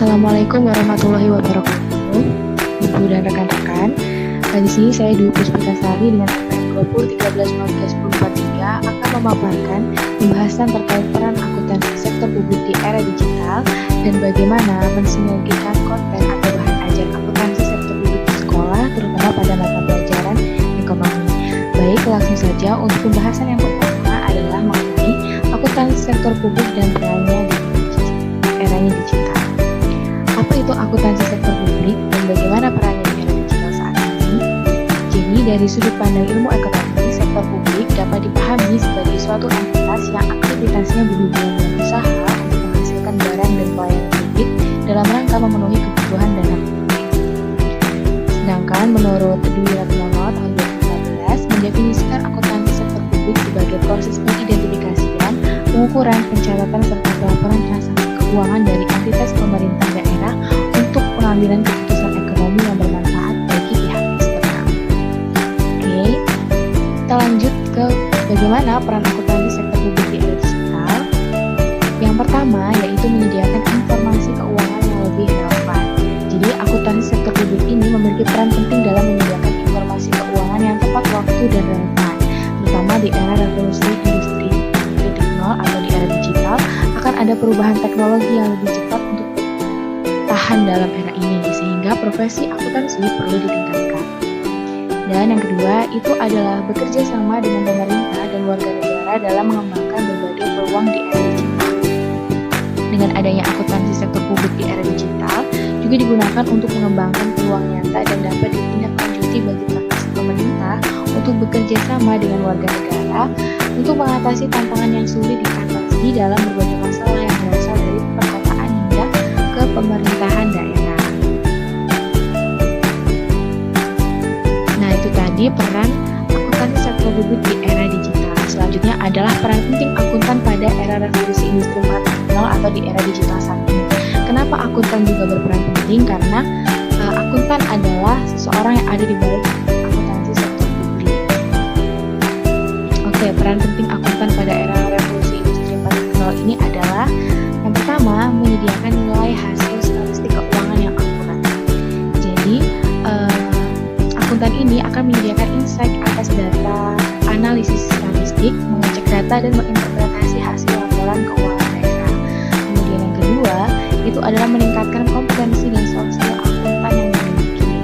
Assalamualaikum warahmatullahi wabarakatuh, Ibu dan rekan-rekan. Di sini saya Dwi Puspitasari dengan RPM 2013-15-1043 akan memaparkan pembahasan terkait peran akuntansi sektor publik di era digital dan bagaimana mensinergikan konten atau bahan ajar akuntansi sektor publik di sekolah, terutama pada mata pelajaran ekonomi. Baik, langsung saja untuk pembahasan yang pertama adalah mengenai akuntansi sektor publik dan perannya di eranya digital. Apa itu akuntansi sektor publik dan bagaimana perannya di era digital saat ini? Jadi, dari sudut pandang ilmu ekonomi, sektor publik dapat dipahami sebagai suatu entitas yang aktivitasnya berhubungan dengan usaha untuk menghasilkan barang dan pelayanan publik dalam rangka memenuhi kebutuhan dana publik. Sedangkan menurut Dwi Ratmono tahun 2014 mendefinisikan akuntansi sektor publik sebagai proses pengidentifikasian, pengukuran, pencatatan serta pelaporan transaksi keuangan dari entitas pemerintah daerah untuk pengambilan keputusan ekonomi yang bermanfaat bagi pihak eksternal. Oke, kita lanjut ke bagaimana peran akuntansi sektor publik di era digital. Yang pertama yaitu menyediakan informasi keuangan yang lebih relevan. Jadi akuntansi sektor publik ini memiliki peran penting dalam menyediakan informasi keuangan yang tepat waktu dan relevan, terutama di era revolusi industri 4.0 atau di era digital. Akan ada perubahan teknologi yang lebih cepat untuk tahan dalam era ini, sehingga profesi akuntansi perlu ditingkatkan. Dan yang kedua itu adalah bekerja sama dengan pemerintah dan warga negara dalam mengembangkan berbagai peluang di era digital. Dengan adanya akuntansi sektor publik di era digital juga digunakan untuk mengembangkan peluang nyata dan dapat ditindaklanjuti bagi praktisi pemerintah untuk bekerja sama dengan warga negara untuk mengatasi tantangan yang sulit diatasi dalam berbagai masalah yang berasal dari perkotaan hingga ke pemerintahan daerah. Nah, itu tadi peran akuntansi sektor publik di era digital. Selanjutnya adalah peran penting akuntan pada era revolusi industri 4.0 atau di era digital saat ini. Kenapa akuntan juga berperan penting? Karena akuntan adalah seseorang yang ada di balik akuntansi sektor publik. Oke, peran penting akuntan pada era revolusi industri 4.0 ini adalah yang pertama, menyediakan nilai hasil statistik keuangan yang akurat. Jadi, akuntan ini akan menyediakan insight atas data analisis statistik, mengecek data dan menginterpretasi hasil laporan keuangan daerah. Kemudian yang kedua, itu adalah meningkatkan kompetensi dan soft skill akuntan yang dimiliki.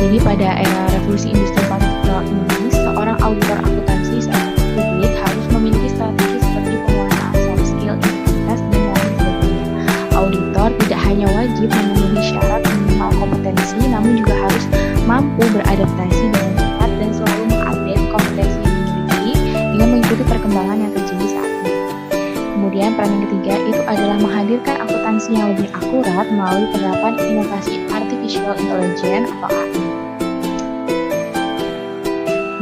Jadi pada era revolusi industri 4.0 ini, seorang auditor akuntansi sektor publik harus memiliki strategi seperti penguasaan soft skill, integritas, dan lain sebagainya. Auditor tidak hanya wajib memenuhi syarat minimal kompetensi, namun juga harus mampu beradaptasi dengan cepat dan selalu mengupdate kompetensi yang dimiliki dengan mengikuti perkembangan yang terjadi saat ini. Kemudian peran yang ketiga itu adalah menghadirkan akuntansi yang lebih akurat melalui penerapan inovasi artificial intelligence atau AI.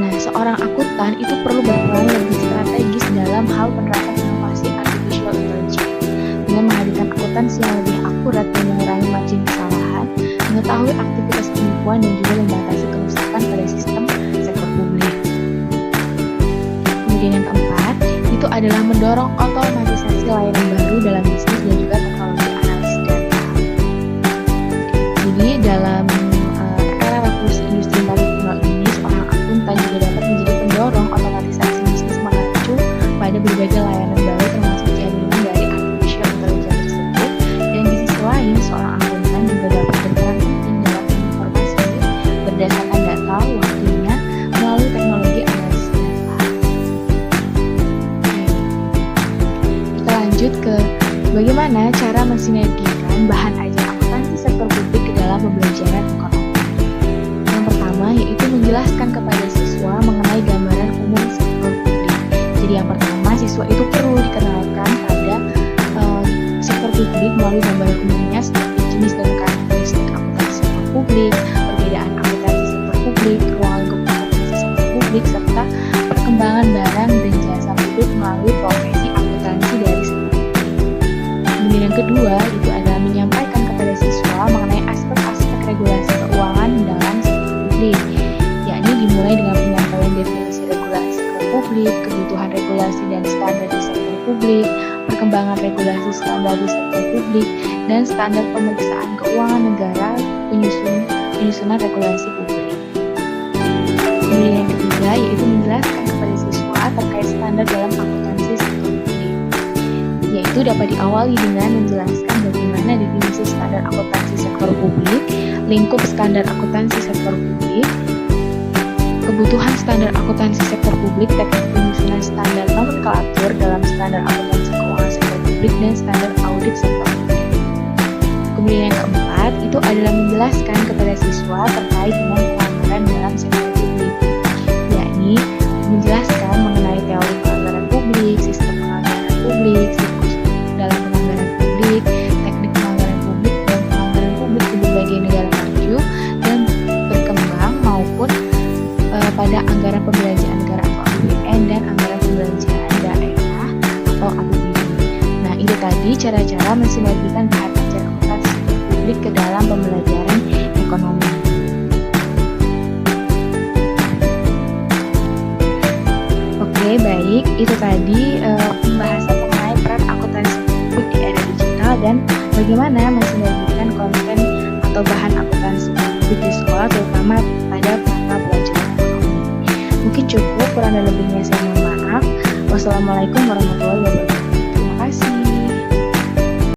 Nah, seorang akuntan itu perlu berperan lebih strategis dalam hal penerapan inovasi artificial intelligence dengan menghadirkan akuntansi yang lebih akurat dan mengurangi margin kesalahan, mengetahui aktivitas penipuan dan juga membatasi kerusakan pada sistem sektor publik. Kemudian yang keempat, itu adalah mendorong otomatisasi layanan baru dalam bisnis dan juga teknologi analisis data. Jadi dalam era revolusi industri 4.0 ini, seorang akuntan juga dapat menjadi pendorong otomatisasi bisnis mengacu pada berbagai layanan baru termasuk jaminan dari artificial intelligence tersebut. Dan di sisi lain, seorang akuntan juga dapat berperan penting dalam informasi berdasarkan data waktunya melalui teknologi analisis data. Lanjut ke bagaimana cara mensinergikan bahan ajar akuntansi sektor publik ke dalam pembelajaran ekonomi. Yang pertama yaitu menjelaskan kepada siswa mengenai gambaran umum sektor publik. Jadi yang pertama, siswa itu perlu dikenalkan pada sektor publik melalui gambaran umumnya seperti jenis dan karakteristik akuntansi sektor publik, perbedaan akuntansi sektor publik, ruang kompetensi sektor publik, serta perkembangan barang dan jasa publik melalui profesi akuntansi dari sektor publik. Kemudian yang kedua itu adalah menyampaikan kepada siswa mengenai aspek-aspek regulasi keuangan dalam sektor publik, yakni dimulai dengan penyampaian definisi regulasi sektor publik, kebutuhan regulasi dan standar di sektor publik, perkembangan regulasi standar di sektor publik, dan standar pemeriksaan keuangan negara, penyusunan regulasi publik. Kemudian yang ketiga yaitu menjelaskan kepada siswa terkait standar dalam akuntansi sektor publik, yaitu dapat diawali dengan menjelaskan bagaimana definisi standar akuntansi sektor publik, lingkup standar akuntansi sektor publik, kebutuhan standar akuntansi sektor publik, teknik penyusunan standar nomenklatur dalam standar akuntansi keuangan sektor publik, dan standar audit sektor publik. Kemudian yang keempat itu adalah menjelaskan kepada siswa terkait dengan pelanggaran dalam sektor publik, yakni menjelaskan mengenai teori pelanggaran publik, sistem pelanggaran publik, siklus dalam pelanggaran publik, teknik pelanggaran publik, dan pelanggaran publik di berbagai negara maju dan berkembang maupun pada anggaran pembelanjaan negara atau APBN dan anggaran pembelanjaan daerah atau APBD. Nah, itu tadi cara-cara mensinergikan bahan ajar akuntansi sektor publik ke dalam pembelajaran ekonomi. Oke, baik. Itu tadi pembahasan mengenai peran akuntansi publik di era digital dan bagaimana mensinergikan konten atau bahan akuntansi publik di sekolah, terutama pada mata pelajaran ekonomi. Mungkin cukup, kurang dan lebihnya saya mohon maaf. Wassalamualaikum warahmatullahi wabarakatuh.